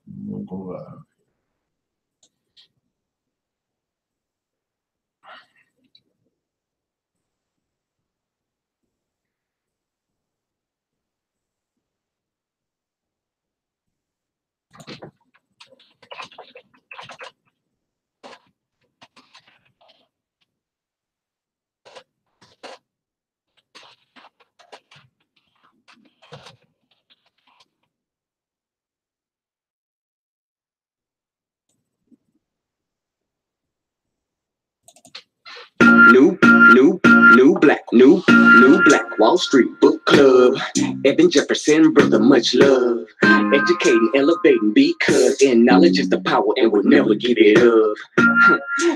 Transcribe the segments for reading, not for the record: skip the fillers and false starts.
We'll go live. New Black Wall Street Book Club. Evan Jefferson, brother, much love. Educating, elevating, because in knowledge is the power and we'll never give it up.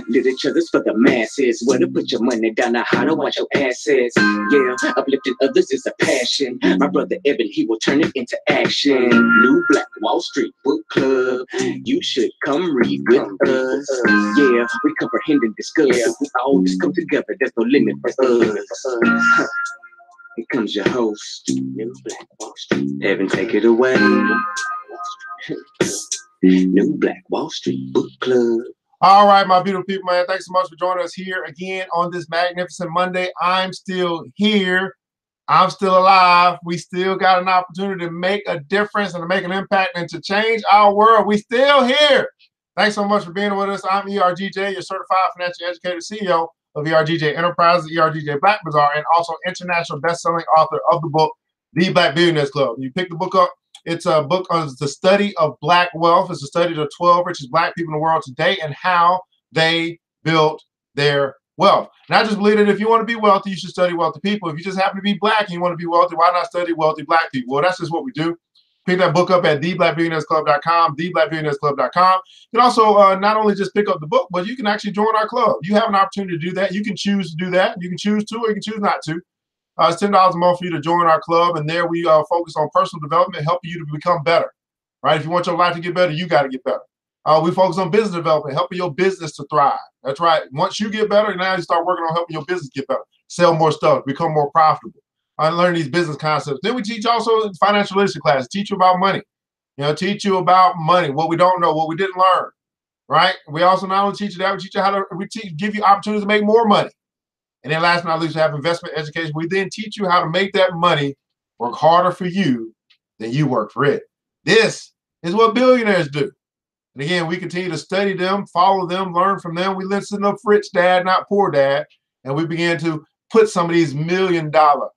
Literature's for the masses. Where to put your money down, now how to watch your assets. Yeah, uplifting others is a passion. My brother Evan, he will turn it into action. New Black Wall Street Book Club. You should come read with us. Yeah, we comprehend and discuss. We all just come together. There's no limit for us. Here comes your host, New Black Wall Street. Evan, take it away. New Black Wall Street Book Club. All right, my beautiful people, man. Thanks so much for joining us here again on this magnificent Monday. I'm still here. I'm still alive. We still got an opportunity to make a difference and to make an impact and to change our world. We still here. Thanks so much for being with us. I'm ERGJ, your certified financial educator, CEO of ERGJ Enterprises, ERGJ Black Bazaar, and also international best-selling author of the book, The Black Billionaires Club. You pick the book up. It's a book on the study of Black wealth. It's a study of the 12 richest Black people in the world today and how they built their wealth. And I just believe that if you want to be wealthy, you should study wealthy people. If you just happen to be Black and you want to be wealthy, why not study wealthy Black people? Well, that's just what we do. Pick that book up at theblackbillionairesclub.com, theblackbillionairesclub.com. You can also not only just pick up the book, but you can actually join our club. You have an opportunity to do that. You can choose to do that. You can choose to, or you can choose not to. It's $10 a month for you to join our club, and there we focus on personal development, helping you to become better, right? If you want your life to get better, you got to get better. We focus on business development, helping your business to thrive. That's right. Once you get better, now you start working on helping your business get better, sell more stuff, become more profitable. Learn these business concepts. Then we teach also financial literacy classes, teach you about money, teach you about money, what we don't know, what we didn't learn, right? We also not only teach you that, we teach you how to, give you opportunities to make more money. And then last but not least, we have investment education. We then teach you how to make that money work harder for you than you work for it. This is what billionaires do. And again, we continue to study them, follow them, learn from them. We listen to Rich Dad, not Poor Dad. And we begin to put some of these billion-dollar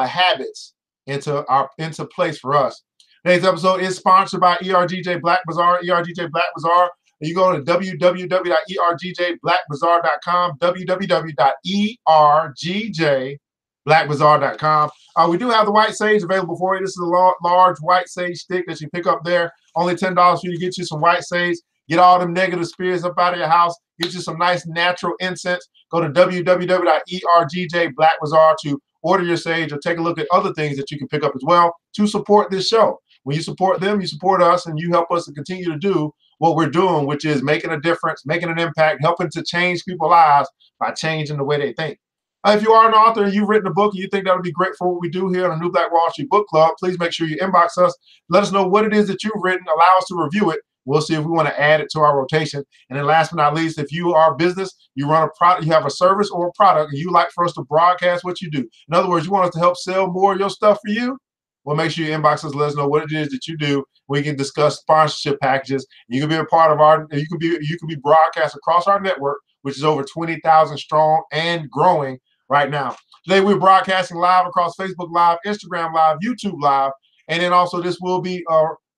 habits into place for us. Today's episode is sponsored by ERGJ Black Bazaar, ERGJ Black Bazaar. You go to www.ergjblackbazaar.com, www.ergjblackbazaar.com. We do have the white sage available for you. This is a large white sage stick that you pick up there. Only $10 for you to get you some white sage. Get all them negative spirits up out of your house. Get you some nice natural incense. Go to www.ergjblackbazaar to order your sage or take a look at other things that you can pick up as well to support this show. When you support them, you support us, and you help us to continue to do what we're doing, which is making a difference, making an impact, helping to change people's lives by changing the way they think. If you are an author and you've written a book and you think that would be great for what we do here on the New Black Wall Street Book Club, please make sure you inbox us. Let us know what it is that you've written. Allow us to review it. We'll see if we want to add it to our rotation. And then last but not least, if you are a business, you run a product, you have a service or a product, and you like for us to broadcast what you do. In other words, you want us to help sell more of your stuff for you, well, make sure you inbox us, let us know what it is that you do. We can discuss sponsorship packages. You can be a part of our, you can be broadcast across our network, which is over 20,000 strong and growing right now. Today we're broadcasting live across Facebook Live, Instagram Live, YouTube Live, and then also this will be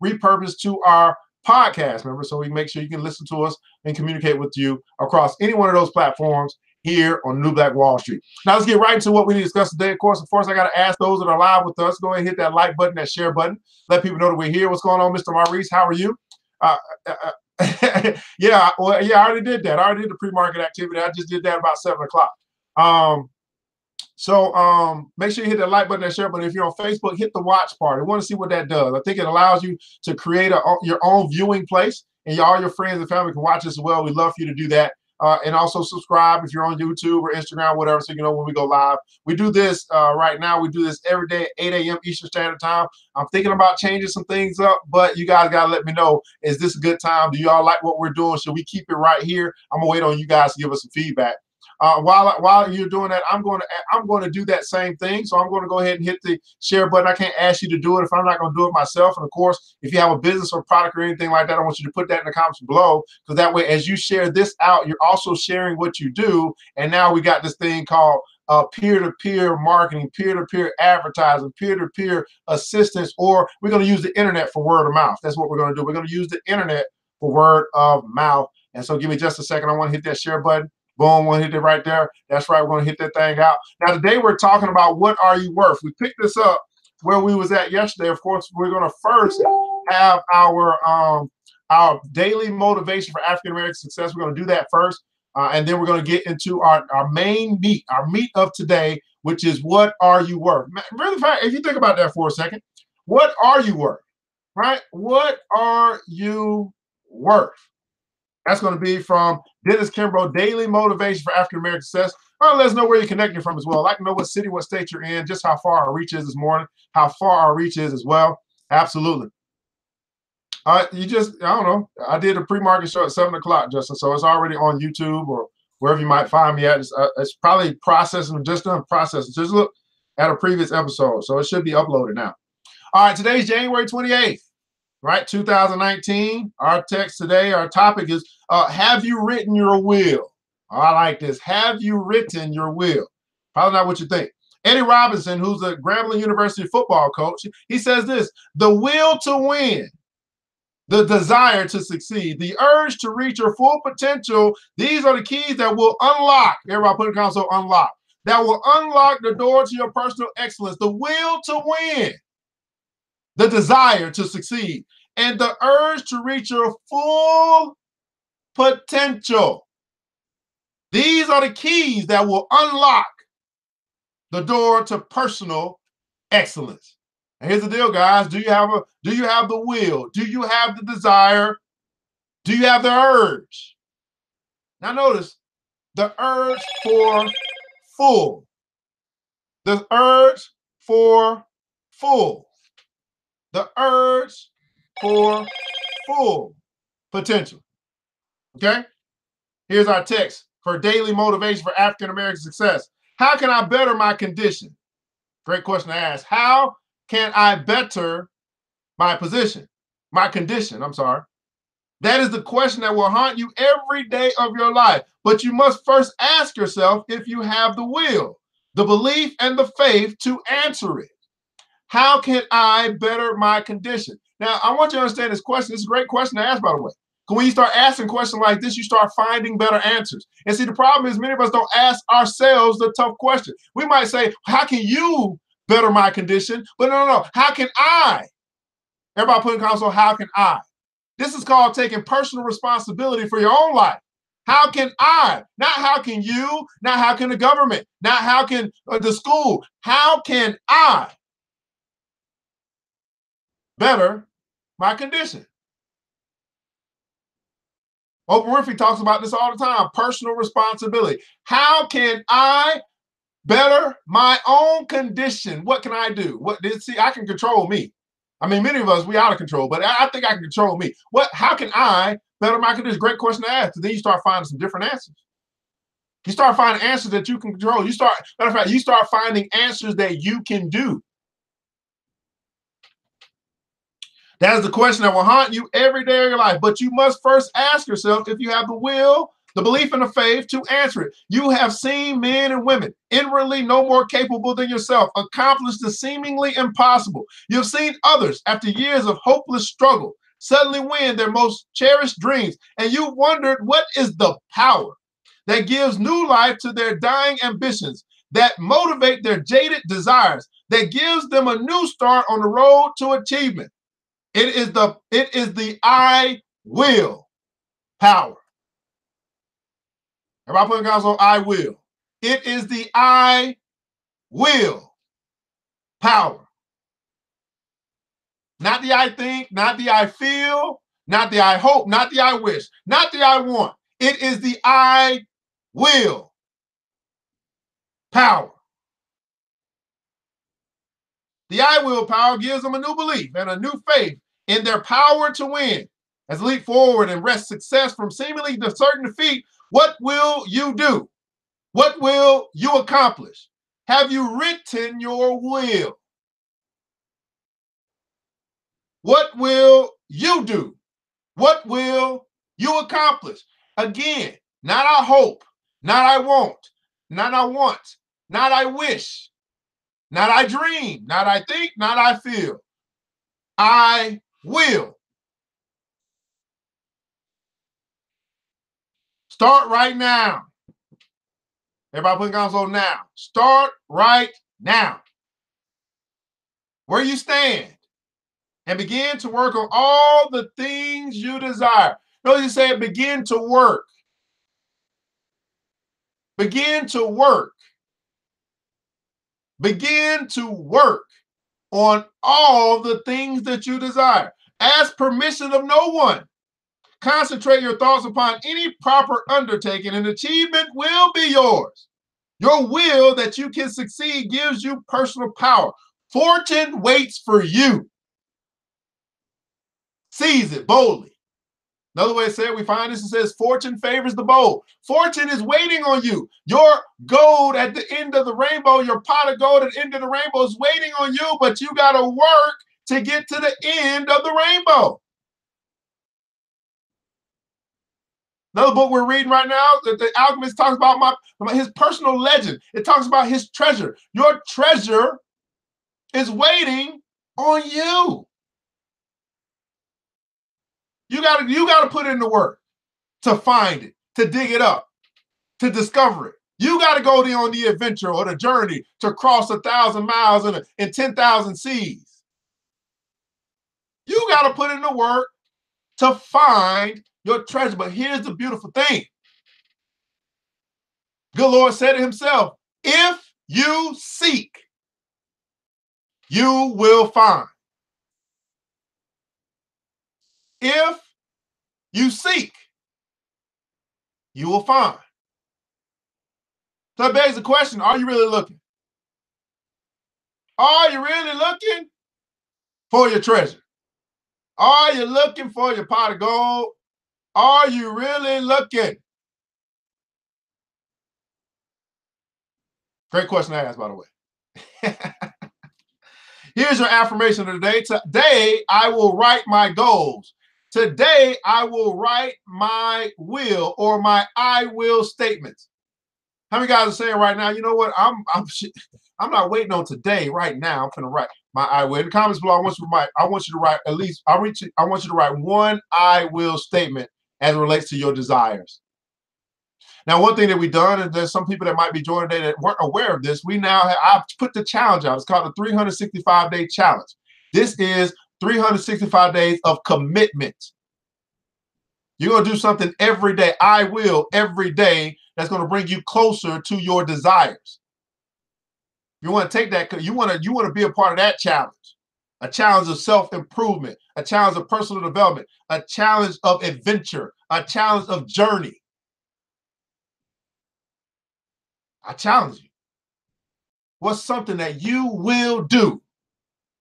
repurposed to our podcast, remember, so we make sure you can listen to us and communicate with you across any one of those platforms here on New Black Wall Street. Now let's get right into what we need to discuss today. Of course, I got to ask those that are live with us, go ahead and hit that like button, that share button. Let people know that we're here. What's going on, Mr. Maurice? How are you? Yeah, I already did that. I already did the pre-market activity. I just did that about 7 o'clock. So make sure you hit that like button, that share button. If you're on Facebook, hit the watch part. I want to see what that does. I think it allows you to create your own viewing place, and all your friends and family can watch this as well. We'd love for you to do that. and also subscribe if you're on YouTube or Instagram, whatever, so you know when we go live. We do this right now. We do this every day at 8 a.m. Eastern Standard Time. I'm thinking about changing some things up, but you guys got to let me know, is this a good time? Do y'all like what we're doing? Should we keep it right here? I'm going to wait on you guys to give us some feedback. While you're doing that, I'm going to do that same thing. So I'm going to go ahead and hit the share button. I can't ask you to do it if I'm not going to do it myself. And of course, if you have a business or product or anything like that, I want you to put that in the comments below, because that way, as you share this out, you're also sharing what you do. And now we got this thing called peer-to-peer marketing, peer-to-peer advertising, peer-to-peer assistance, or we're going to use the internet for word of mouth. That's what we're going to do. We're going to use the internet for word of mouth. And so give me just a second. I want to hit that share button. Boom, we'll hit it right there. That's right, we're going to hit that thing out. Now, today we're talking about what are you worth? We picked this up where we was at yesterday. Of course, we're going to first have our daily motivation for African-American success. We're going to do that first. And then we're going to get into our main meat, our meat of today, which is what are you worth? Really, if you think about that for a second, what are you worth, right? What are you worth? That's going to be from Dennis Kimbro, Daily Motivation for African American Success. Well, let us know where you're connecting from as well. I'd like to know what city, what state you're in, just how far our reach is this morning, how far our reach is as well. Absolutely. I don't know. I did a pre-market show at 7 o'clock, Justin, so it's already on YouTube or wherever you might find me at. It's probably processing, just done processing. Just look at a previous episode, so it should be uploaded now. All right, today's January 28th. Right, 2019. Our text today, our topic is, have you written your will? Oh, I like this. Have you written your will? Probably not what you think. Eddie Robinson, who's a Grambling University football coach, he says this: the will to win, the desire to succeed, the urge to reach your full potential, these are the keys that will unlock, everybody put in the console, unlock, that will unlock the door to your personal excellence. The will to win, the desire to succeed, and the urge to reach your full potential. These are the keys that will unlock the door to personal excellence. And here's the deal, guys. Do you have the will? Do you have the desire? Do you have the urge? Now notice the urge for full. The urge for full. The urge for full potential. Okay? Here's our text for daily motivation for African American success. How can I better my condition? Great question to ask. How can I better my position? My condition, I'm sorry. That is the question that will haunt you every day of your life. But you must first ask yourself if you have the will, the belief, and the faith to answer it. How can I better my condition? Now, I want you to understand this question. It's a great question to ask, by the way. Because when you start asking questions like this, you start finding better answers. And see, the problem is many of us don't ask ourselves the tough question. We might say, how can you better my condition? But no. How can I? Everybody put in console, how can I? This is called taking personal responsibility for your own life. How can I? Not how can you, not how can the government, not how can the school. How can I better my condition? Oprah Winfrey talks about this all the time, personal responsibility. How can I better my own condition? What can I do? See, I can control me. I mean, many of us, we out of control, but I think I can control me. How can I better my condition? Great question to ask. Then you start finding some different answers. You start finding answers that you can control. Matter of fact, you start finding answers that you can do. That is the question that will haunt you every day of your life. But you must first ask yourself if you have the will, the belief, and the faith to answer it. You have seen men and women inwardly no more capable than yourself accomplish the seemingly impossible. You've seen others, after years of hopeless struggle, suddenly win their most cherished dreams. And you wondered, what is the power that gives new life to their dying ambitions, that motivate their jaded desires, that gives them a new start on the road to achievement? It is the I will power. Everybody put in console, I will. It is the I will power. Not the I think, not the I feel, not the I hope, not the I wish, not the I want. It is the I will power. The I will power gives them a new belief and a new faith in their power to win. As they leap forward and wrest success from seemingly certain defeat, what will you do? What will you accomplish? Have you written your will? What will you do? What will you accomplish? Again, not I hope, not I won't, not I want, not I wish, not I dream, not I think, not I feel. I will. Start right now. Everybody put console now. Start right now. Where you stand. And begin to work on all the things you desire. Notice you said begin to work. Begin to work. Begin to work on all the things that you desire. Ask permission of no one. Concentrate your thoughts upon any proper undertaking and achievement will be yours. Your will that you can succeed gives you personal power. Fortune waits for you. Seize it boldly. Another way to say it, we find this, it says, fortune favors the bold. Fortune is waiting on you. Your gold at the end of the rainbow, your pot of gold at the end of the rainbow is waiting on you, but you got to work to get to the end of the rainbow. Another book we're reading right now, the Alchemist talks about his personal legend. It talks about his treasure. Your treasure is waiting on you. You gotta put in the work to find it, to dig it up, to discover it. You got to go on the adventure or the journey to cross 1,000 miles in 10,000 seas. You got to put in the work to find your treasure. But here's the beautiful thing. Good Lord said it himself, if you seek, you will find. If you seek, you will find. So that begs the question, are you really looking? Are you really looking for your treasure? Are you looking for your pot of gold? Are you really looking? Great question to ask, by the way. Here's your affirmation of the day. Today, I will write my goals. Today, I will write my will or my I will statements. How many guys are saying right now, you know what? I'm not waiting on today. Right now, I'm going to write my I will. In the comments below, I want you to write at least, I want you to write one I will statement as it relates to your desires. Now, one thing that we've done, and there's some people that might be joining today that weren't aware of this, I've put the challenge out. It's called the 365-day challenge. This is 365 days of commitment. You're going to do something every day. I will every day. That's going to bring you closer to your desires. You want to take that, you want to be a part of that challenge. A challenge of self-improvement, a challenge of personal development, a challenge of adventure, a challenge of journey. I challenge you. What's something that you will do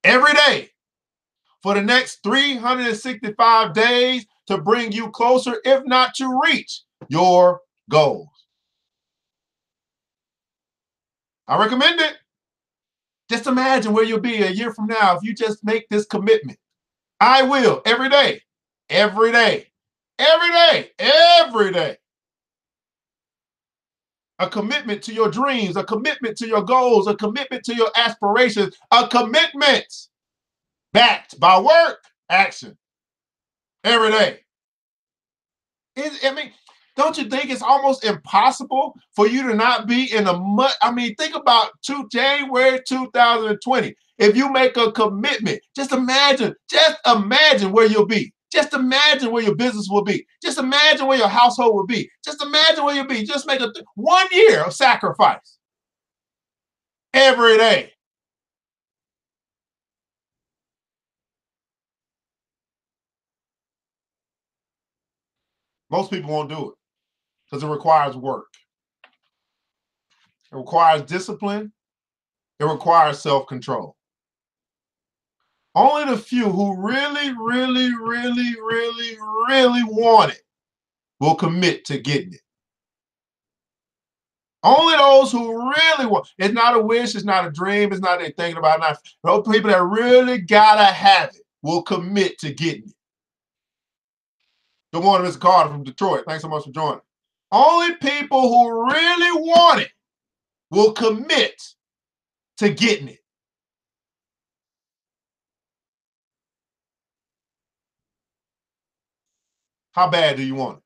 every day for the next 365 days to bring you closer, if not to reach your goals? I recommend it. Just imagine where you'll be a year from now if you just make this commitment. I will every day, every day, every day, every day. A commitment to your dreams, a commitment to your goals, a commitment to your aspirations, a commitment backed by work, action, every day. I mean, don't you think it's almost impossible for you to not be in a mud? I mean, think about January 2020. If you make a commitment, just imagine where you'll be. Just imagine where your business will be. Just imagine where your household will be. Just imagine where you'll be. Just make 1 year of sacrifice every day. Most people won't do it. because it requires work. It requires discipline. It requires self-control. Only the few who really, really, really, really, really want it will commit to getting it. Only those who really want. It's not a wish, it's not a dream, it's not they thinking about it. Those people that really gotta have it will commit to getting it. Good morning, Mr. Carter from Detroit. Thanks so much for joining. Only people who really want it will commit to getting it. How bad do you want it?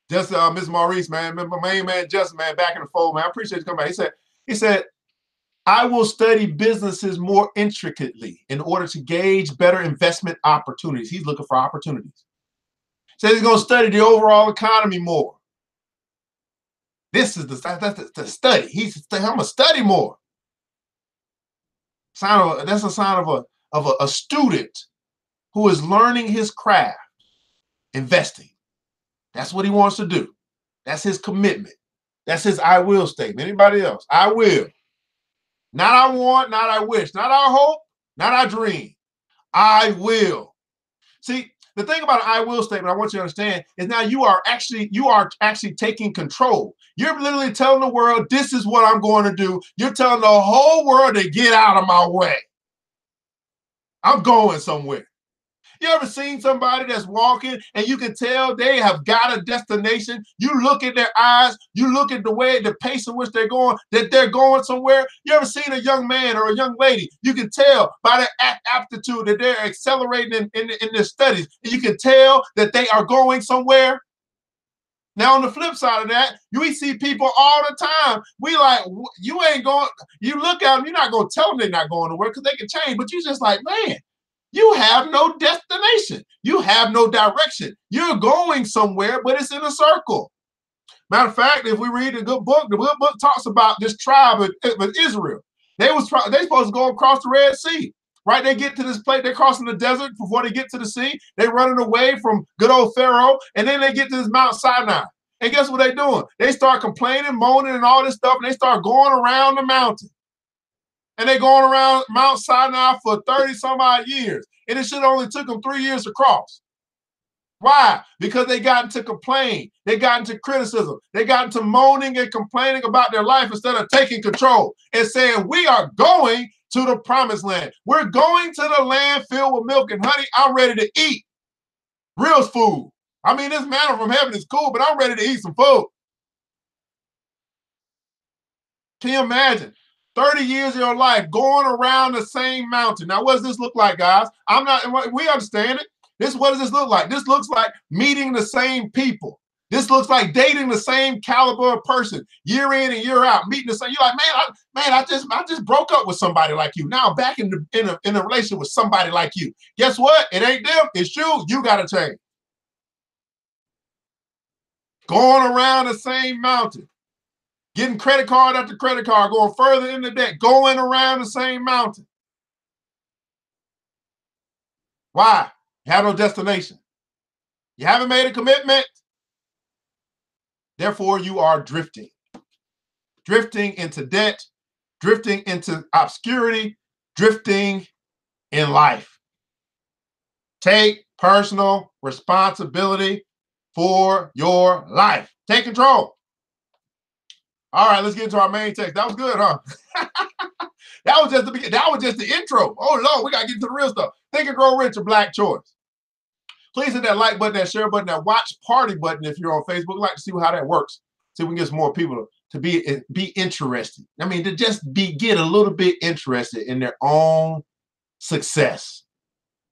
Just Ms. Maurice, man, my main man, Justin, man, back in the fold, man. I appreciate you coming back. He said, I will study businesses more intricately in order to gauge better investment opportunities. He's looking for opportunities. Says he's going to study the overall economy more. This is the study. I'm going to study more. That's a sign of a student who is learning his craft, investing. That's what he wants to do. That's his commitment. That's his I will statement. Anybody else? I will. Not I want, not I wish, not I hope, not I dream. I will. See, the thing about an I will statement, I want you to understand, is now you are actually taking control. You're literally telling the world, this is what I'm going to do. You're telling the whole world to get out of my way. I'm going somewhere. You ever seen somebody that's walking and you can tell they have got a destination? You look at their eyes, you look at the pace in which they're going, that they're going somewhere. You ever seen a young man or a young lady? You can tell by their aptitude that they're accelerating in their studies. And you can tell that they are going somewhere. Now, on the flip side of that, we see people all the time. We like, you ain't going, you look at them, you're not going to tell them they're not going nowhere because they can change, but you just like, man, you have no destination. You have no direction. You're going somewhere, but it's in a circle. Matter of fact, if we read the good book talks about this tribe of Israel. They're supposed to go across the Red Sea, right? They get to this place, they're crossing the desert before they get to the sea. They're running away from good old Pharaoh, and then they get to this Mount Sinai. And guess what they're doing? They start complaining, moaning, and all this stuff, and they start going around the mountain. And they're going around Mount Sinai for 30 some odd years. And it should only took them 3 years to cross. Why? Because they got into complaint. They got into criticism. They got into moaning and complaining about their life instead of taking control and saying, we are going to the promised land. We're going to the land filled with milk and honey. I'm ready to eat real food. I mean, this manna from heaven is cool, but I'm ready to eat some food. Can you imagine? 30 years of your life going around the same mountain. Now, what does this look like, guys? We understand it. What does this look like? This looks like meeting the same people. This looks like dating the same caliber of person year in and year out, meeting the same. You're like, I just broke up with somebody like you. Now I'm back in a relationship with somebody like you. Guess what? It ain't them. It's you. You got to change. Going around the same mountain. Getting credit card after credit card, going further in the debt, going around the same mountain. Why? You have no destination. You haven't made a commitment. Therefore, you are drifting. Drifting into debt, drifting into obscurity, drifting in life. Take personal responsibility for your life. Take control. All right, let's get into our main text. That was good, huh? That was just the beginning. That was just the intro. Oh, Lord, we got to get into the real stuff. Think and Grow Rich, a Black choice. Please hit that like button, that share button, that watch party button if you're on Facebook. I'd like to see how that works. See if we can get some more people to be interested. I mean, to just get a little bit interested in their own success.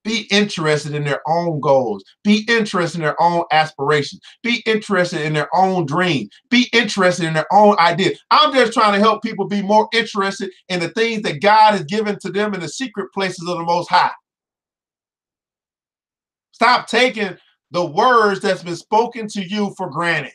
Be interested in their own goals. Be interested in their own aspirations. Be interested in their own dreams. Be interested in their own ideas. I'm just trying to help people be more interested in the things that God has given to them in the secret places of the Most High. Stop taking the words that's been spoken to you for granted.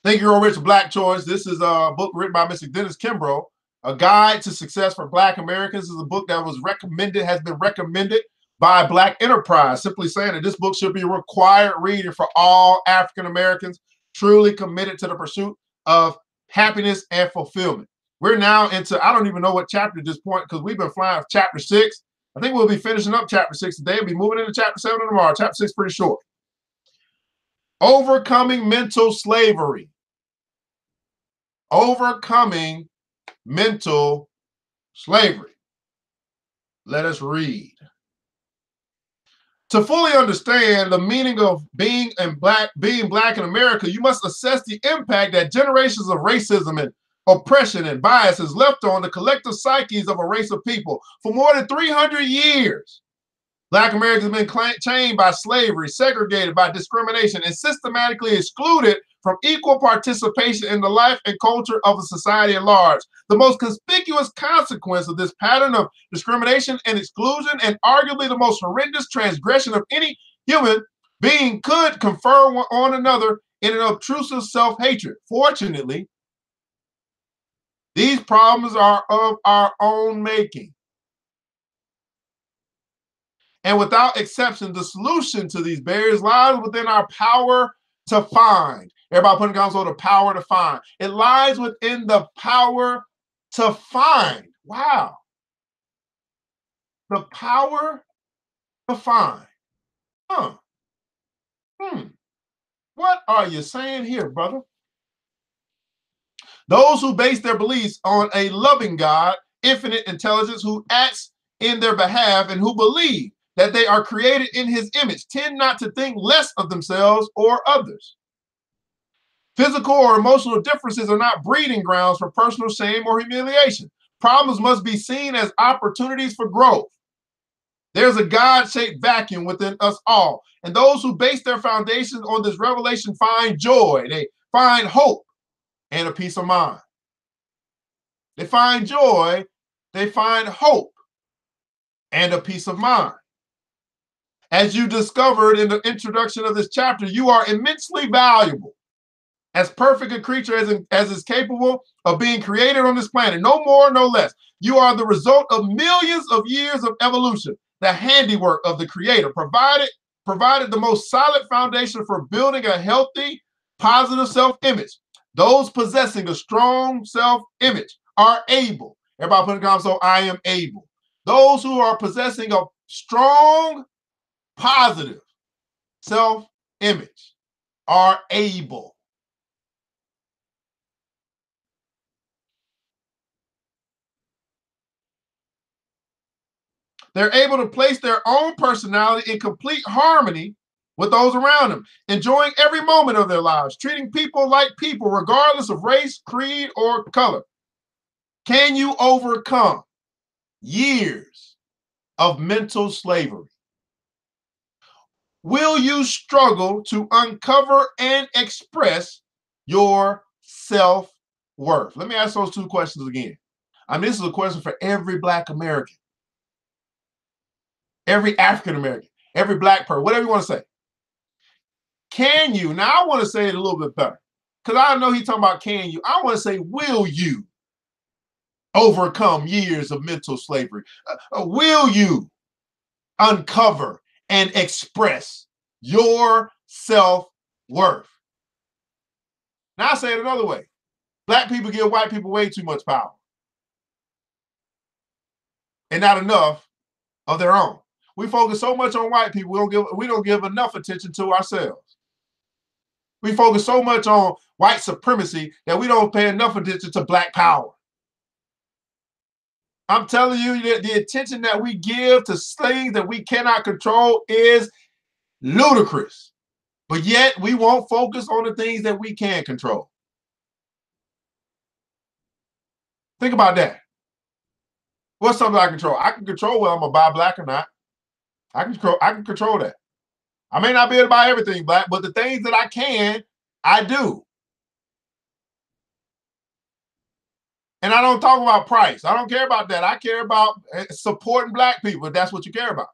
Thank you, Rich Black Choice. This is a book written by Mr. Dennis Kimbro. A Guide to Success for Black Americans is a book that was recommended, has been recommended by Black Enterprise, simply saying that this book should be required reading for all African Americans truly committed to the pursuit of happiness and fulfillment. We're now into, I don't even know what chapter at this point, because we've been flying chapter 6. I think we'll be finishing up chapter 6 today. We'll be moving into chapter 7 tomorrow. Chapter 6 pretty short. Overcoming mental slavery. Overcoming mental slavery. Let us read. To fully understand the meaning of being black in America, you must assess the impact that generations of racism and oppression and bias has left on the collective psyches of a race of people. For more than 300 years, Black Americans have been chained by slavery, segregated by discrimination, and systematically excluded from equal participation in the life and culture of a society at large. The most conspicuous consequence of this pattern of discrimination and exclusion, and arguably the most horrendous transgression of any human being could confer on another in an obtrusive self-hatred. Fortunately, these problems are of our own making. And without exception, the solution to these barriers lies within our power to find. Everybody put in console, the power to find. It lies within the power to find. Wow. The power to find. Huh. What are you saying here, brother? Those who base their beliefs on a loving God, infinite intelligence, who acts in their behalf and who believe that they are created in his image, tend not to think less of themselves or others. Physical or emotional differences are not breeding grounds for personal shame or humiliation. Problems must be seen as opportunities for growth. There's a God-shaped vacuum within us all. And those who base their foundations on this revelation find joy, they find hope, and a peace of mind. They find joy, they find hope, and a peace of mind. As you discovered in the introduction of this chapter, you are immensely valuable. As perfect a creature as is capable of being created on this planet, no more, no less. You are the result of millions of years of evolution, the handiwork of the Creator, provided the most solid foundation for building a healthy, positive self-image. Those possessing a strong self-image are able. Everybody put in the comments, so I am able. Those who are possessing a strong, positive self-image are able. They're able to place their own personality in complete harmony with those around them, enjoying every moment of their lives, treating people like people, regardless of race, creed, or color. Can you overcome years of mental slavery? Will you struggle to uncover and express your self-worth? Let me ask those two questions again. I mean, this is a question for every Black American, every African American, every Black person, whatever you want to say. Can you? Now, I want to say it a little bit better, because I know he's talking about can you. I want to say, will you overcome years of mental slavery? Will you uncover and express your self-worth? Now, I say it another way. Black people give white people way too much power and not enough of their own. We focus so much on white people, we don't give enough attention to ourselves. We focus so much on white supremacy that we don't pay enough attention to Black power. I'm telling you that the attention that we give to things that we cannot control is ludicrous. But yet we won't focus on the things that we can control. Think about that. What's something I control? I can control whether I'm gonna buy Black or not. I can control that. I may not be able to buy everything Black, but the things that I can, I do. And I don't talk about price. I don't care about that. I care about supporting Black people, if that's what you care about.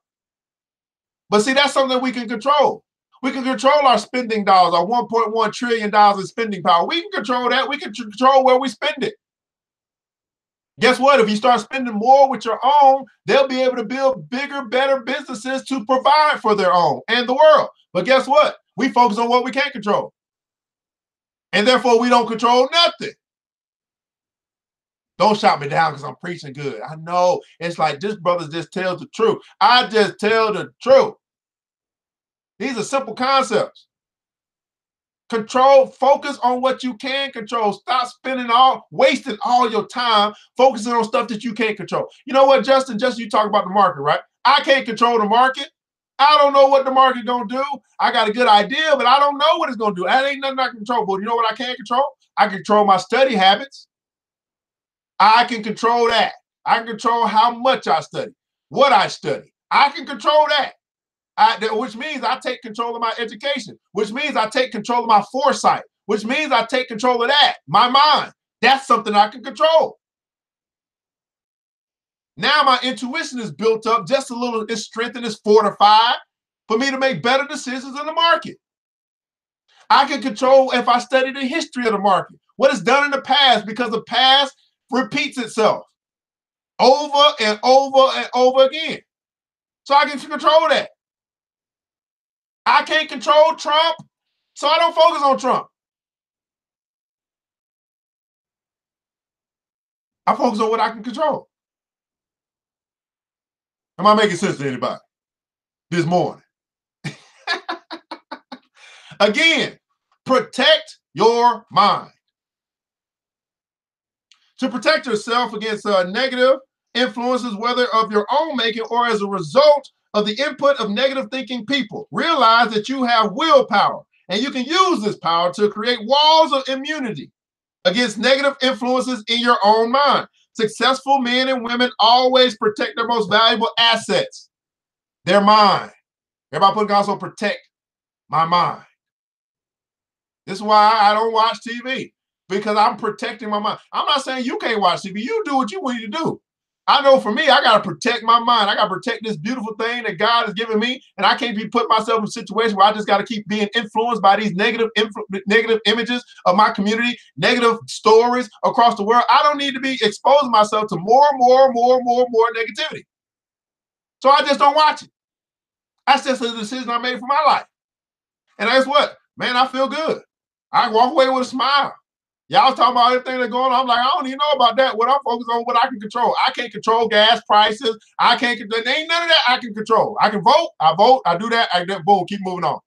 But see, that's something we can control. We can control our spending dollars, our $1.1 trillion in spending power. We can control that. We can control where we spend it. Guess what? If you start spending more with your own, they'll be able to build bigger, better businesses to provide for their own and the world. But guess what? We focus on what we can't control. And therefore, we don't control nothing. Don't shout me down because I'm preaching good. I know. It's like this brother just tells the truth. I just tell the truth. These are simple concepts. Control, focus on what you can control. Stop wasting all your time focusing on stuff that you can't control. You know what, Justin? You talk about the market, right? I can't control the market. I don't know what the market gonna do. I got a good idea, but I don't know what it's gonna do. That ain't nothing I can control. But you know what I can control? I can control my study habits. I can control that. I can control how much I study, what I study. I can control that. Which means I take control of my education, which means I take control of my foresight, which means I take control of that, my mind. That's something I can control. Now my intuition is built up just a little, it's strengthened, it's fortified for me to make better decisions in the market. I can control if I study the history of the market, what it's done in the past, because the past repeats itself over and over and over again. So I can control that. I can't control Trump, so I don't focus on Trump. I focus on what I can control. Am I making sense to anybody this morning? Again, protect your mind. To protect yourself against negative influences, whether of your own making or as a result of the input of negative thinking people, realize that you have willpower and you can use this power to create walls of immunity against negative influences in your own mind. Successful men and women always protect their most valuable assets, their mind. Everybody put also protect my mind. This is why I don't watch TV, because I'm protecting my mind. I'm not saying you can't watch TV. You do what you need to do. I know for me, I got to protect my mind. I got to protect this beautiful thing that God has given me. And I can't be putting myself in a situation where I just got to keep being influenced by these negative images of my community, negative stories across the world. I don't need to be exposing myself to more negativity. So I just don't watch it. That's just a decision I made for my life. And guess what? Man, I feel good. I walk away with a smile. Y'all talking about everything that's going on. I'm like, I don't even know about that. What I'm focused on, what I can control. I can't control gas prices. I can't, there ain't none of that I can control. I can vote. I do that. I vote. Keep moving on.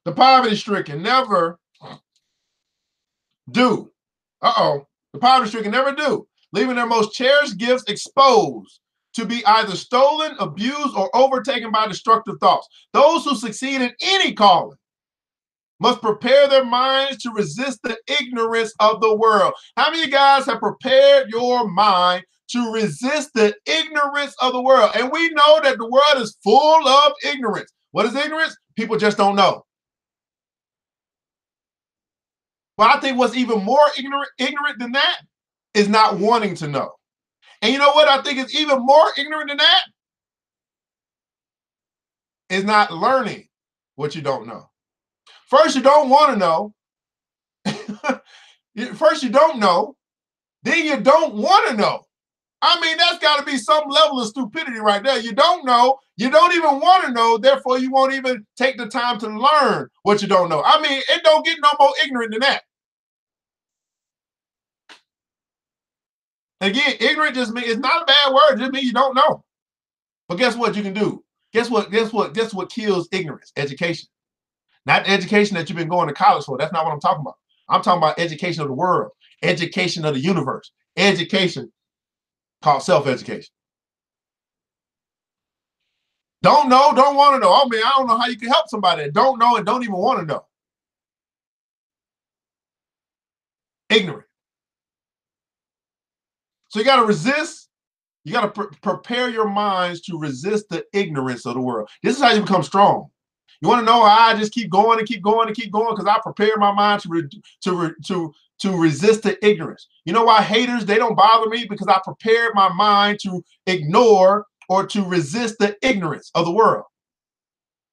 The poverty-stricken never do. The poverty-stricken never do, leaving their most cherished gifts exposed to be either stolen, abused, or overtaken by destructive thoughts. Those who succeed in any calling must prepare their minds to resist the ignorance of the world. How many of you guys have prepared your mind to resist the ignorance of the world? And we know that the world is full of ignorance. What is ignorance? People just don't know. But I think what's even more ignorant than that is not wanting to know. And you know what I think is even more ignorant than that? Is not learning what you don't know. First, you don't want to know. First, you don't know. Then you don't want to know. I mean, that's got to be some level of stupidity right there. You don't know. You don't even want to know. Therefore, you won't even take the time to learn what you don't know. I mean, it don't get no more ignorant than that. Again, ignorant just means, it's not a bad word. It just means you don't know. But guess what you can do? Guess what kills ignorance? Education. Not the education that you've been going to college for. That's not what I'm talking about. I'm talking about education of the world, education of the universe, education called self-education. Don't know, don't want to know. I mean, I don't know how you can help somebody that don't know and don't even want to know. Ignorant. So you got to resist. You got to prepare your minds to resist the ignorance of the world. This is how you become strong. You want to know how I just keep going and keep going and keep going? Because I prepared my mind to resist the ignorance. You know why haters, they don't bother me? Because I prepared my mind to ignore or to resist the ignorance of the world.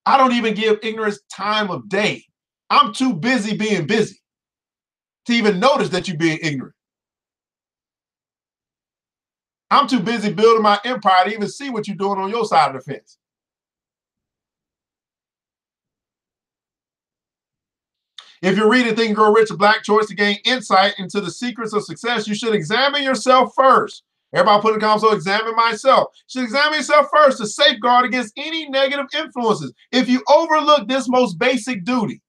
I don't even give ignorance time of day. I'm too busy being busy to even notice that you're being ignorant. I'm too busy building my empire to even see what you're doing on your side of the fence. If you're reading Think and Grow Rich, a Black Choice to gain insight into the secrets of success, you should examine yourself first. Everybody put in the comments, so examine myself. You should examine yourself first to safeguard against any negative influences. If you overlook this most basic duty,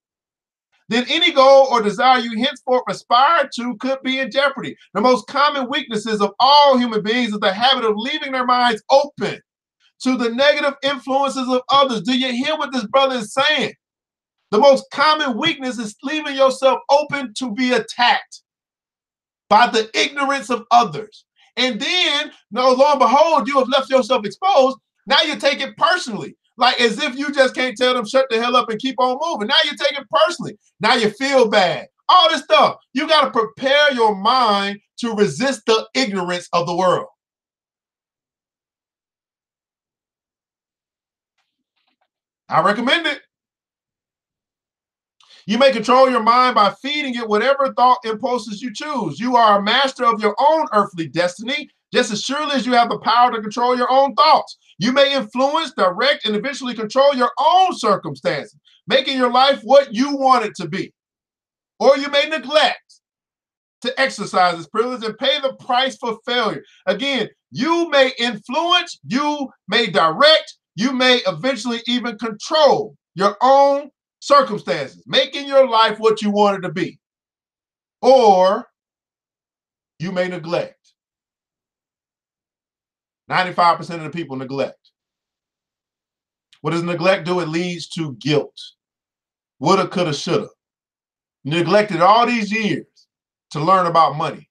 then any goal or desire you henceforth aspire to could be in jeopardy. The most common weaknesses of all human beings is the habit of leaving their minds open to the negative influences of others. Do you hear what this brother is saying? The most common weakness is leaving yourself open to be attacked by the ignorance of others. And then, lo and behold, you have left yourself exposed. Now you take it personally, like as if you just can't tell them shut the hell up and keep on moving. Now you take it personally. Now you feel bad. All this stuff. You got to prepare your mind to resist the ignorance of the world. I recommend it. You may control your mind by feeding it whatever thought impulses you choose. You are a master of your own earthly destiny, just as surely as you have the power to control your own thoughts. You may influence, direct, and eventually control your own circumstances, making your life what you want it to be. Or you may neglect to exercise this privilege and pay the price for failure. Again, you may influence, you may direct, you may eventually even control your own circumstances, making your life what you want it to be. Or you may neglect. 95% of the people neglect. What does neglect do? It leads to guilt. Woulda, coulda, shoulda. Neglected all these years to learn about money.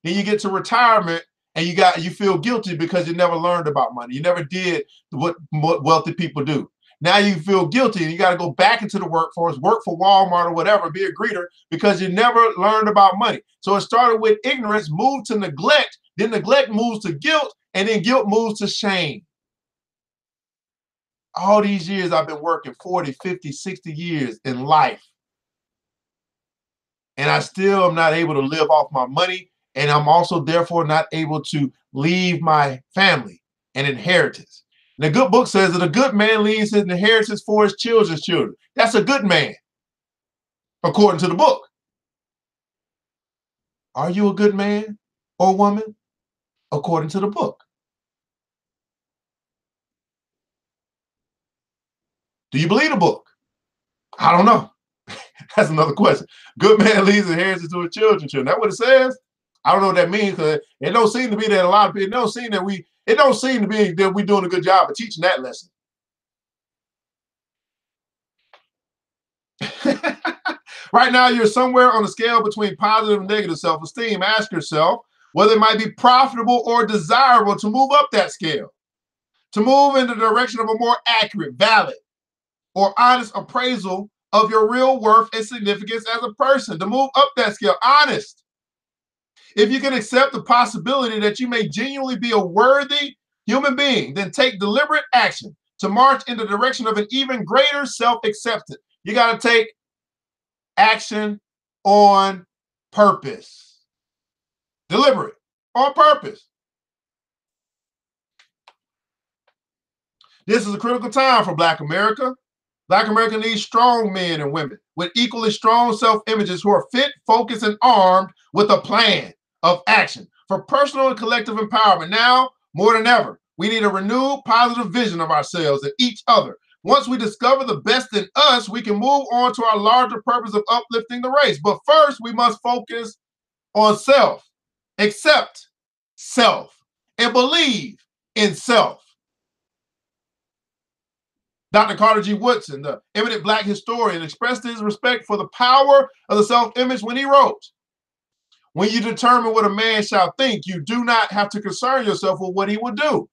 Then you get to retirement and you feel guilty because you never learned about money. You never did what wealthy people do. Now you feel guilty and you got to go back into the workforce, work for Walmart or whatever, be a greeter because you never learned about money. So it started with ignorance, moved to neglect, then neglect moves to guilt, and then guilt moves to shame. All these years I've been working 40, 50, 60 years in life. And I still am not able to live off my money. And I'm also therefore not able to leave my family an inheritance. The good book says that a good man leaves his inheritance for his children's children. That's a good man, according to the book. Are you a good man or woman, according to the book? Do you believe the book? I don't know. That's another question. Good man leaves inheritance to his children's children. That's what it says. I don't know what that means because it don't seem to be that a lot of people. It don't seem to be that we're doing a good job of teaching that lesson. Right now, you're somewhere on the scale between positive and negative self-esteem. Ask yourself whether it might be profitable or desirable to move up that scale, to move in the direction of a more accurate, valid, or honest appraisal of your real worth and significance as a person, to move up that scale, honest. If you can accept the possibility that you may genuinely be a worthy human being, then take deliberate action to march in the direction of an even greater self-acceptance. You got to take action on purpose. Deliberate, on purpose. This is a critical time for Black America. Black America needs strong men and women with equally strong self-images who are fit, focused, and armed with a plan of action for personal and collective empowerment. Now, more than ever, we need a renewed positive vision of ourselves and each other. Once we discover the best in us, we can move on to our larger purpose of uplifting the race. But first, we must focus on self, accept self, and believe in self. Dr. Carter G. Woodson, the eminent Black historian, expressed his respect for the power of the self-image when he wrote, "When you determine what a man shall think, you do not have to concern yourself with what he will do.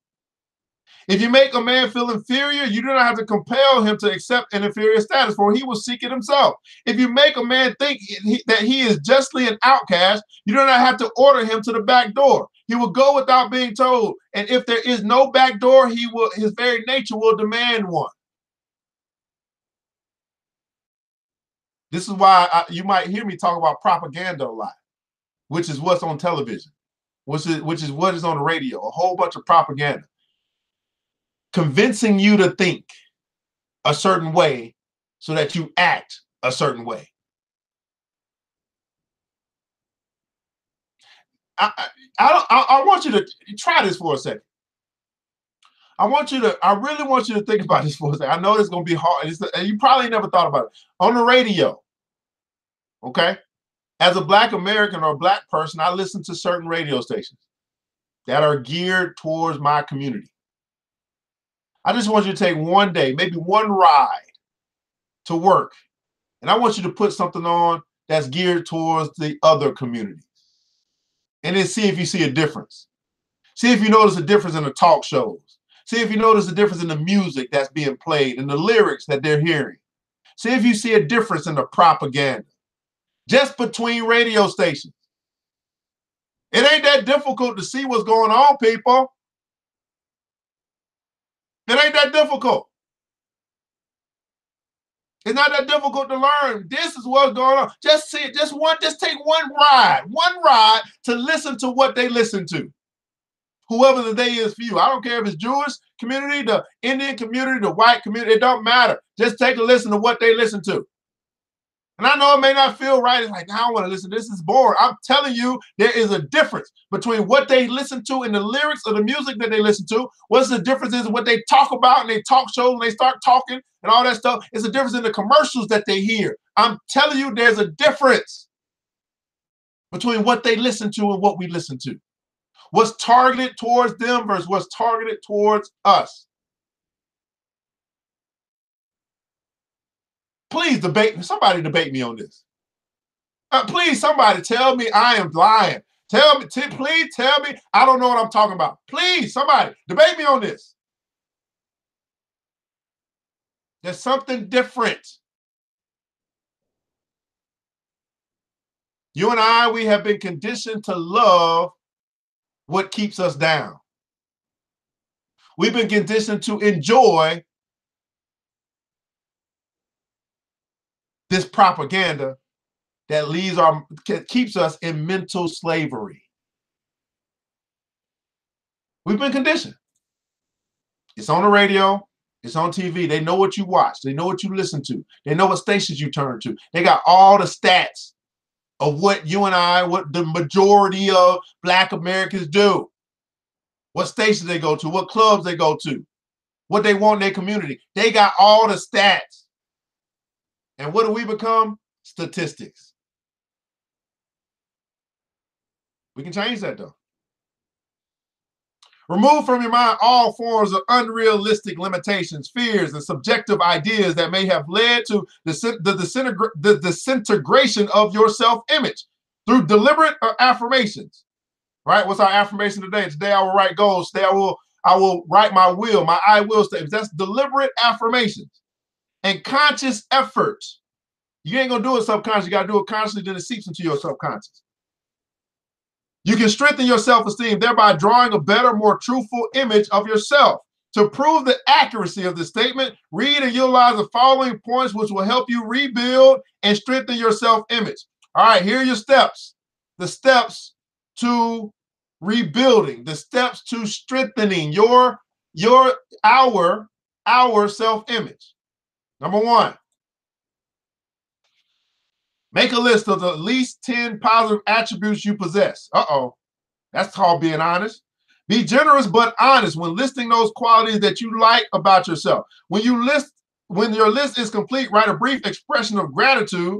If you make a man feel inferior, you do not have to compel him to accept an inferior status, for he will seek it himself. If you make a man think that he is justly an outcast, you do not have to order him to the back door. He will go without being told. And if there is no back door, his very nature will demand one." This is why you might hear me talk about propaganda a lot, which is what's on television, which is what is on the radio, a whole bunch of propaganda, convincing you to think a certain way so that you act a certain way. I want you to try this for a second. I really want you to think about this for a second. I know it's going to be hard. You probably never thought about it. On the radio, okay? As a Black American or a Black person, I listen to certain radio stations that are geared towards my community. I just want you to take one day, maybe one ride to work, and I want you to put something on that's geared towards the other community. And then see if you see a difference. See if you notice a difference in the talk shows. See if you notice a difference in the music that's being played and the lyrics that they're hearing. See if you see a difference in the propaganda. Just between radio stations. It ain't that difficult to see what's going on, people. It ain't that difficult. It's not that difficult to learn. This is what's going on. Just see it. Just take one ride to listen to what they listen to. Whoever the day is for you. I don't care if it's Jewish community, the Indian community, the white community. It don't matter. Just take a listen to what they listen to. And I know it may not feel right. It's like, I don't want to listen. This is boring. I'm telling you, there is a difference between what they listen to and the lyrics of the music that they listen to. What's the difference is what they talk about and they talk shows and they start talking and all that stuff. It's a difference in the commercials that they hear. I'm telling you, there's a difference between what they listen to and what we listen to. What's targeted towards them versus what's targeted towards us. Please somebody debate me on this. Please, somebody tell me I am lying. Please tell me I don't know what I'm talking about. Please, somebody debate me on this. There's something different. You and I, we have been conditioned to love what keeps us down. We've been conditioned to enjoy this propaganda that keeps us in mental slavery. We've been conditioned. It's on the radio, it's on TV. They know what you watch. They know what you listen to. They know what stations you turn to. They got all the stats of what you and I, what the majority of Black Americans do. What stations they go to, what clubs they go to, what they want in their community. They got all the stats. And what do we become? Statistics. We can change that though. Remove from your mind all forms of unrealistic limitations, fears, and subjective ideas that may have led to the disintegration of your self-image through deliberate affirmations. Right? What's our affirmation today? Today I will write goals. Today I will write my will, my I will statements. That's deliberate affirmations and conscious efforts. You ain't gonna do it subconscious. You gotta do it consciously, then it seeps into your subconscious. You can strengthen your self-esteem, thereby drawing a better, more truthful image of yourself. To prove the accuracy of this statement, read and utilize the following points which will help you rebuild and strengthen your self-image. All right, here are your steps. The steps to rebuilding, the steps to strengthening our self-image. Number one, make a list of the least 10 positive attributes you possess. That's called being honest. Be generous but honest when listing those qualities that you like about yourself. When your list is complete, write a brief expression of gratitude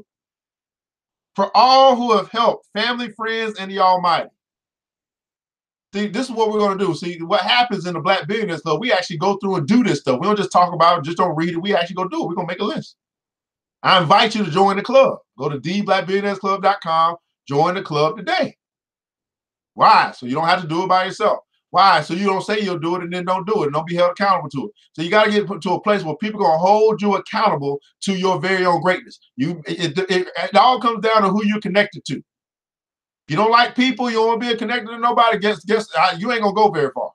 for all who have helped, family, friends, and the Almighty. See, this is what we're going to do. See, what happens in the Black Billionaires Club, we actually go through and do this stuff. We don't just talk about it, just don't read it. We actually go do it. We're going to make a list. I invite you to join the club. Go to theblackbillionairesclub.com, join the club today. Why? So you don't have to do it by yourself. Why? So you don't say you'll do it and then don't do it and don't be held accountable to it. So you got to get to a place where people are going to hold you accountable to your very own greatness. It all comes down to who you're connected to. If you don't like people, you don't want to be connected to nobody, guess you ain't going to go very far.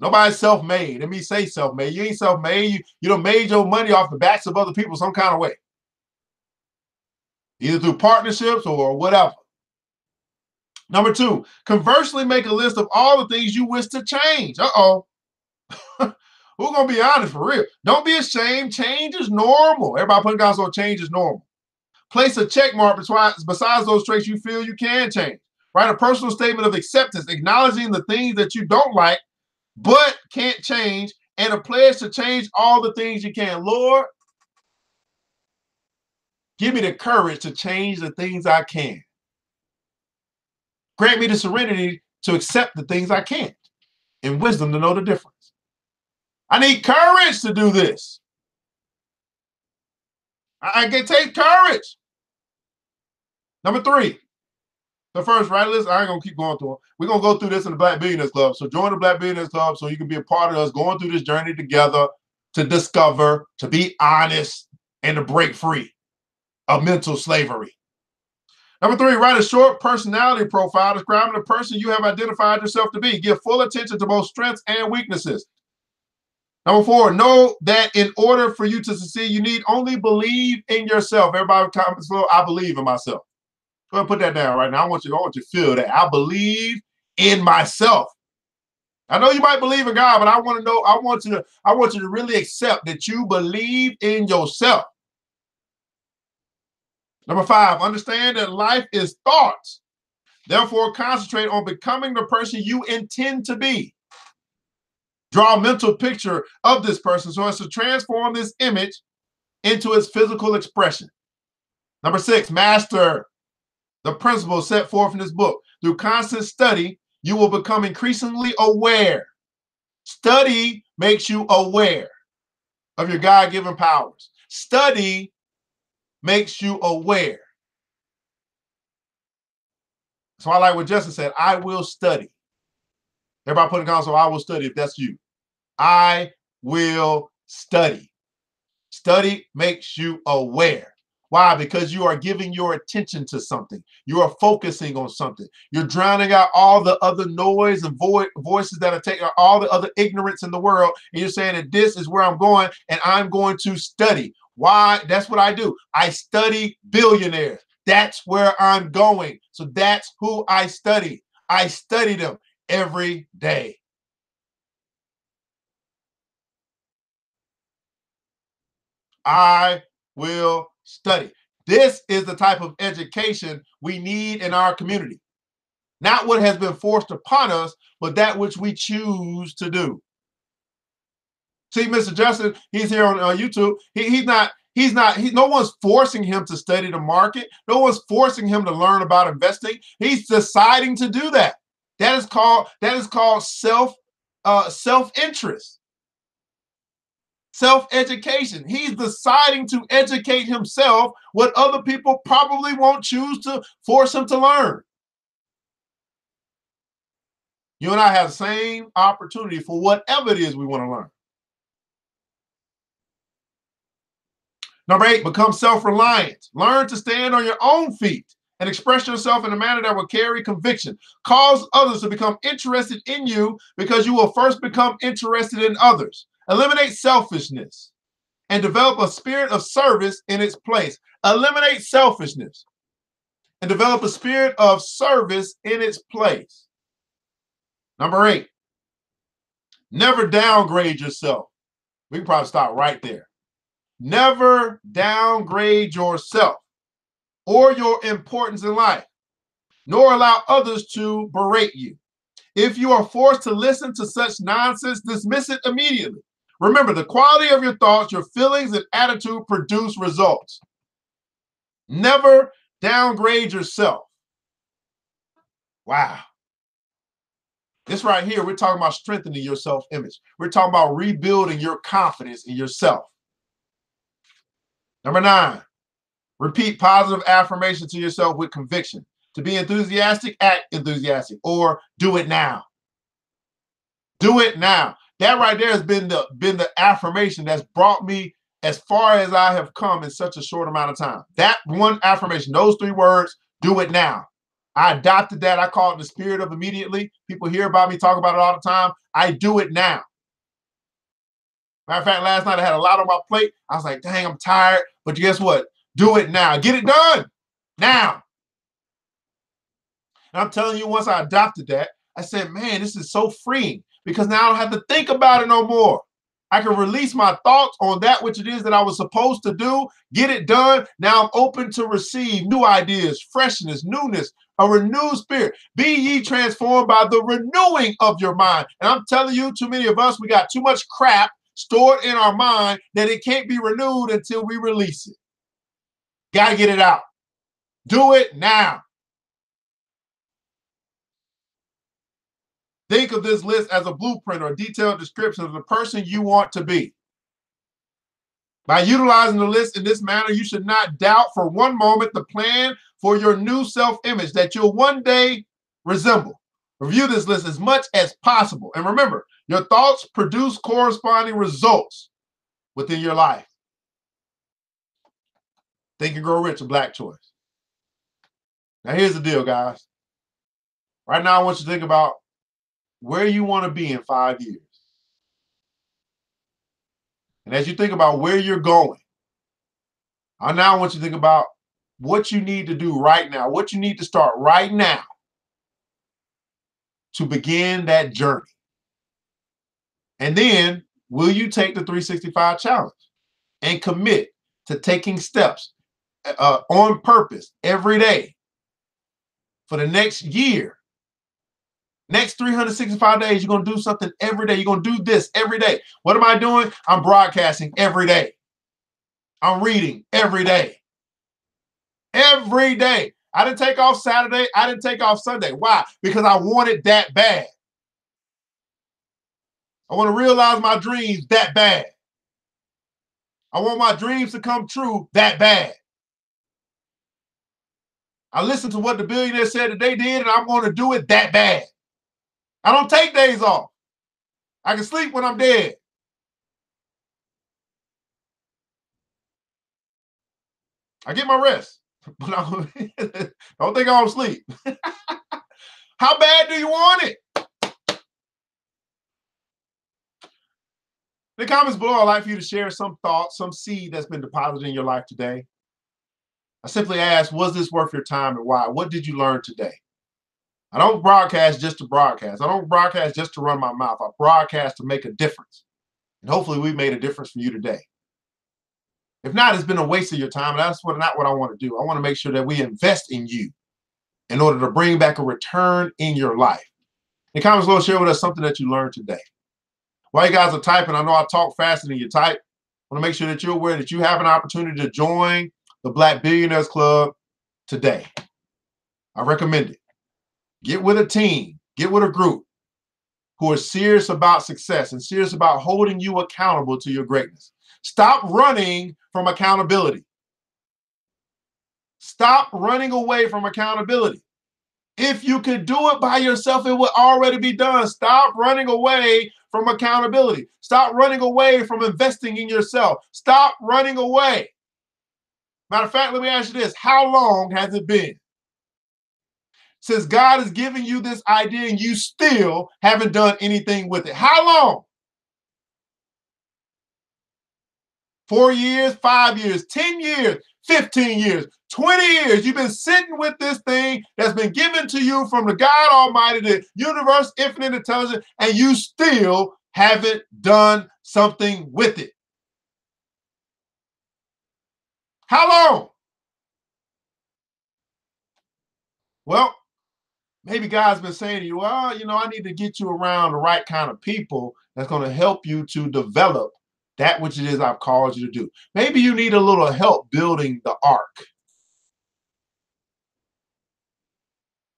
Nobody's self-made. Let me say self-made. You ain't self-made. You done made your money off the backs of other people some kind of way. Either through partnerships or whatever. Number 2, conversely make a list of all the things you wish to change. Uh-oh. We're going to be honest for real. Don't be ashamed. Change is normal. Everybody putting down so change is normal. Place a check mark besides those traits you feel you can change. Write a personal statement of acceptance, acknowledging the things that you don't like but can't change, and a pledge to change all the things you can. Lord, give me the courage to change the things I can. Grant me the serenity to accept the things I can't, and wisdom to know the difference. I need courage to do this. I can take courage. Number 3, the first, right, list, I ain't going to keep going through them. We're going to go through this in the Black Billionaires Club. So join the Black Billionaires Club so you can be a part of us going through this journey together to discover, to be honest, and to break free of mental slavery. Number 3, write a short personality profile describing the person you have identified yourself to be. Give full attention to both strengths and weaknesses. Number 4, know that in order for you to succeed, you need only believe in yourself. Everybody comments below, I believe in myself. Go ahead and put that down right now. I want you to feel that. I believe in myself. I know you might believe in God, but I want to know, I want you to really accept that you believe in yourself. Number 5, understand that life is thoughts. Therefore, concentrate on becoming the person you intend to be. Draw a mental picture of this person so as to transform this image into its physical expression. Number 6, master the principles set forth in this book. Through constant study, you will become increasingly aware. Study makes you aware of your God-given powers. Study makes you aware. So I like what Justin said, I will study. Everybody put in comments, so I will study if that's you. I will study. Study makes you aware. Why? Because you are giving your attention to something. You are focusing on something. You're drowning out all the other noise and voices that are taking all the other ignorance in the world. And you're saying that this is where I'm going and I'm going to study. Why? That's what I do. I study billionaires. That's where I'm going. So that's who I study. I study them every day. I will study. This is the type of education we need in our community. Not what has been forced upon us, but that which we choose to do. See, Mr. Justin, he's here on YouTube. No one's forcing him to study the market. No one's forcing him to learn about investing. He's deciding to do that. That is called self-interest. Self-education. He's deciding to educate himself what other people probably won't choose to force him to learn. You and I have the same opportunity for whatever it is we want to learn. Number 8, become self-reliant. Learn to stand on your own feet and express yourself in a manner that will carry conviction. Cause others to become interested in you because you will first become interested in others. Eliminate selfishness and develop a spirit of service in its place. Eliminate selfishness and develop a spirit of service in its place. Number 8, never downgrade yourself. We can probably stop right there. Never downgrade yourself or your importance in life, nor allow others to berate you. If you are forced to listen to such nonsense, dismiss it immediately. Remember, the quality of your thoughts, your feelings, and attitude produce results. Never downgrade yourself. Wow. This right here, we're talking about strengthening your self-image. We're talking about rebuilding your confidence in yourself. Number 9, repeat positive affirmation to yourself with conviction. To be enthusiastic, act enthusiastic, or do it now. Do it now. That right there has been the affirmation that's brought me as far as I have come in such a short amount of time. That one affirmation, those 3 words, do it now. I adopted that. I call it the spirit of immediately. People hear about me, talk about it all the time. I do it now. Matter of fact, last night I had a lot on my plate. I was like, dang, I'm tired. But guess what? Do it now. Get it done now. And I'm telling you, once I adopted that, I said, man, this is so freeing because now I don't have to think about it no more. I can release my thoughts on that which it is that I was supposed to do, get it done. Now I'm open to receive new ideas, freshness, newness, a renewed spirit. Be ye transformed by the renewing of your mind. And I'm telling you, too many of us, we got too much crap stored in our mind that it can't be renewed until we release it. Got to get it out. Do it now. Think of this list as a blueprint or a detailed description of the person you want to be. By utilizing the list in this manner, you should not doubt for one moment the plan for your new self-image that you'll one day resemble. Review this list as much as possible. And remember, your thoughts produce corresponding results within your life. Think and Grow Rich, a Black choice. Now, here's the deal, guys. Right now, I want you to think about where you want to be in 5 years. And as you think about where you're going, I now want you to think about what you need to do right now, what you need to start right now to begin that journey. And then, will you take the 365 challenge and commit to taking steps on purpose every day for the next year? Next 365 days, you're going to do something every day. You're going to do this every day. What am I doing? I'm broadcasting every day. I'm reading every day. Every day. I didn't take off Saturday. I didn't take off Sunday. Why? Because I want it that bad. I want to realize my dreams that bad. I want my dreams to come true that bad. I listened to what the billionaires said that they did, and I'm going to do it that bad. I don't take days off. I can sleep when I'm dead. I get my rest, but I don't think I don't sleep. How bad do you want it? In the comments below, I'd like for you to share some thoughts, some seed that's been deposited in your life today. I simply ask, was this worth your time and why? What did you learn today? I don't broadcast just to broadcast. I don't broadcast just to run my mouth. I broadcast to make a difference. And hopefully we made a difference for you today. If not, it's been a waste of your time. And that's not what I want to do. I want to make sure that we invest in you in order to bring back a return in your life. In the comments below, share with us something that you learned today. While you guys are typing, I know I talk faster than you type. I want to make sure that you're aware that you have an opportunity to join the Black Billionaires Club today. I recommend it. Get with a team, get with a group who are serious about success and serious about holding you accountable to your greatness. Stop running from accountability. Stop running away from accountability. If you could do it by yourself, it would already be done. Stop running away from accountability. Stop running away from investing in yourself. Stop running away. Matter of fact, let me ask you this. How long has it been since God is giving you this idea and you still haven't done anything with it? How long? 4 years, 5 years, 10 years, 15 years, 20 years. You've been sitting with this thing that's been given to you from the God Almighty, the universe, infinite intelligence, and you still haven't done something with it. How long? Well, maybe God's been saying to you, well, you know, I need to get you around the right kind of people that's going to help you to develop that which it is I've called you to do. Maybe you need a little help building the ark.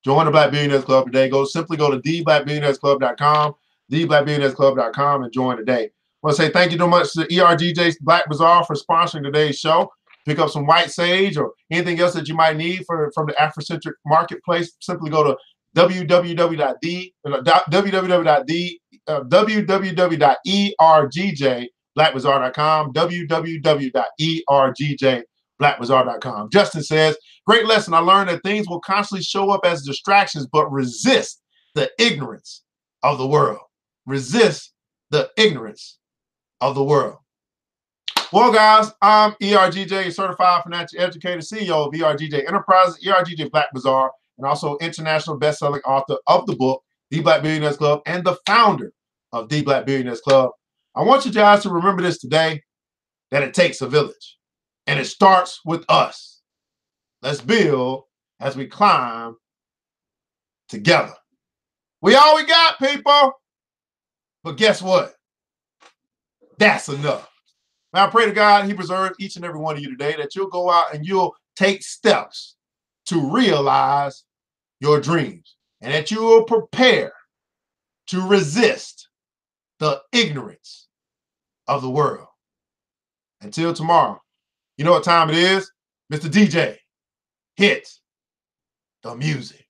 Join the Black Billionaires Club today. Simply go to theblackbillionairesclub.com, theblackbillionairesclub.com, and join today. I want to say thank you so much to ERGJ's Black Bazaar for sponsoring today's show. Pick up some white sage or anything else that you might need from the Afrocentric Marketplace. Simply go to www.ergjblackbazaar.com, www.ergjblackbazaar.com, blackbazaar.com. Justin says, great lesson. I learned that things will constantly show up as distractions, but resist the ignorance of the world. Resist the ignorance of the world. Well, guys, I'm ERGJ, certified financial educator, CEO of ERGJ Enterprises, ERGJ Black Bazaar, and also international best-selling author of the book, The Black Billionaires Club, and the founder of The Black Billionaires Club. I want you guys to remember this today, that it takes a village, and it starts with us. Let's build as we climb together. We all we got, people. But guess what? That's enough. Now, I pray to God he preserves each and every one of you today, that you'll go out and you'll take steps to realize your dreams, and that you will prepare to resist the ignorance of the world. Until tomorrow, you know what time it is? Mr. DJ, hit the music.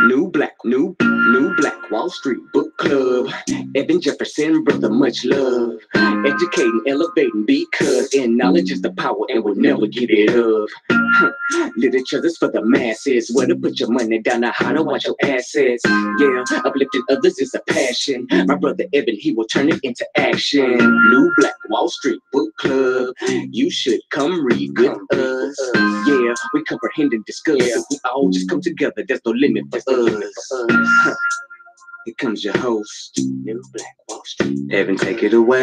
New Black Wall Street Book Club. Evan Jefferson, brother, much love. Educating, elevating, because in knowledge is the power and we'll never give it up. Literature's for the masses. Where to put your money down, now how to watch your assets. Yeah, uplifting others is a passion. My brother Evan, he will turn it into action. New Black Wall Street Book Club. You should come read with us. Yeah, we comprehend and discuss. If we all just come together, there's no limit for us. Here comes your host, New Black Wall Street. Evan, take it away.